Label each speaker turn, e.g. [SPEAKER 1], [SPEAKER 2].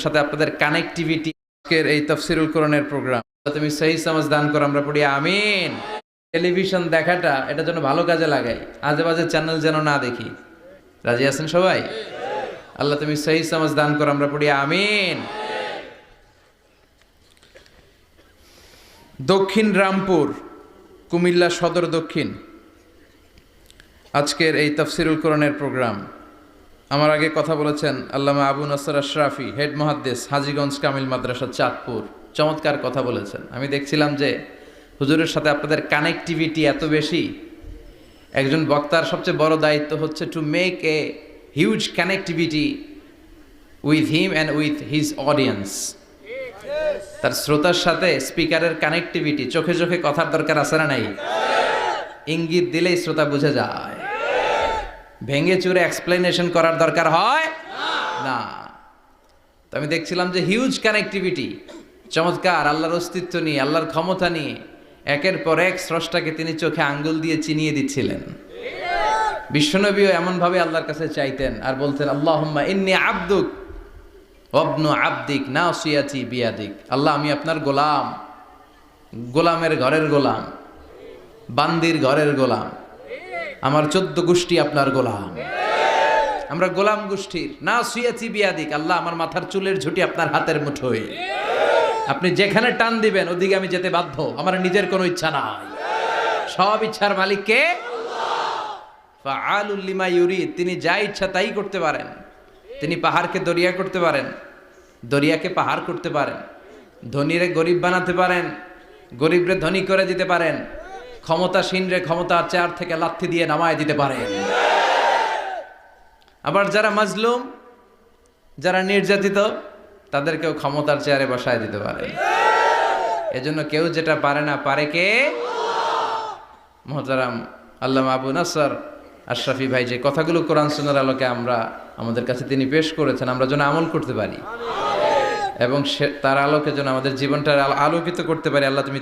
[SPEAKER 1] সাথে আপনাদের কানেক্টিভিটি এর এই তাফসীরুল কোরআনের প্রোগ্রাম তুমি সহি সমাজ দান করো আমরা পড়ি আমিন। টেলিভিশন দেখাটা এটা যেন ভালো কাজে লাগাই, আজে বাজে চ্যানেল যেন না দেখি। রাজি আছেন সবাই? আল্লাহ তুমি সহি সমাজ দান করো আমরা পড়ি আমিন। দক্ষিণ রামপুর, কুমিল্লা সদর দক্ষিণ, আজকের এই তাফসীরুল কোরআনের প্রোগ্রাম। আমার আগে কথা বলেছেন আল্লামা আবু নাসর আশরাফি, হেড মুহাদ্দিস, হাজীগঞ্জ কামিল মাদ্রাসা, চাঁদপুর। চমৎকার কথা বলেছেন। আমি দেখছিলাম যে হুজুরের সাথে আপনাদের কানেক্টিভিটি এত বেশি। একজন বক্তার সবচেয়ে বড় দায়িত্ব হচ্ছে to make a huge connectivity with him and with his audience. তার শ্রোতার সাথে স্পিকারের কানেক্টিভিটি, চোখে চোখে কথার দরকার আছে না নাই? ইঙ্গিত দিলেই শ্রোতা বুঝে যায়। ভেঙে চুরে এক্সপ্লেনেশন করার দরকার হয় না। তো আমি দেখছিলাম যে হিউজ কানেক্টিভিটি, চমৎকার আল্লাহর অস্তিত্ব নিয়ে, আল্লাহর ক্ষমতা নিয়ে একের পর এক স্রষ্টাকে তিনি চোখে আঙ্গুল দিয়ে চিনিয়ে দিচ্ছিলেন। বিশ্বনবীও এমনভাবে আল্লাহর কাছে চাইতেন আর বলতেন, আল্লাহুম্মা ইন্নী আবদুক ওয়াবনু আবদিক নাসিয়াতি বিয়াদিক। আল্লাহ আমি আপনার গোলাম, গোলামের ঘরের গোলাম, বান্দির ঘরের গোলাম, আমার 14 গোষ্ঠী আপনার গোলাম, আমরা গোলাম গোষ্ঠীর। নাসিয়াতি বিয়াদিক, আল্লাহ আমার মাথার চুলের ঝুঁটি আপনার হাতের মুঠোয়, আপনি যেখানে টান দিবেন ওদিকে আমি যেতে বাধ্য, আমার নিজের কোনো ইচ্ছা নাই, সব ইচ্ছার মালিক কে? ফাআলুল লিমা ইউরিদ, তিনি যা ইচ্ছা তাই করতে পারেন। তিনি পাহাড়কে দরিয়া করতে পারেন, দরিয়াকে পাহাড় করতে পারেন, ধনীরে গরিব বানাতে পারেন, গরিবরে ধনী করে দিতে পারেন, ক্ষমতাসীনরে ক্ষমতার চেয়ার থেকে লাথি দিয়ে নামায় দিতে পারেন। আবার যারা মাজলুম, যারা নির্যাতিত, তাদেরকেও ক্ষমতার চেয়ারে বসায় দিতে পারেন। এজন্য কেউ যেটা পারে না, পারে কে? মুহতারাম আল্লামা আবু নাসর আশরাফি ভাই যে কথাগুলো কোরআন সুন্নাহর আলোকে আমাদের কাছে তিনি পেশ করেছেন, আমরা যেন আমল করতে পারি এবং তার আলোকে যেন আমাদের জীবনটা আলোকিত করতে পারি। আল্লাহ তুমি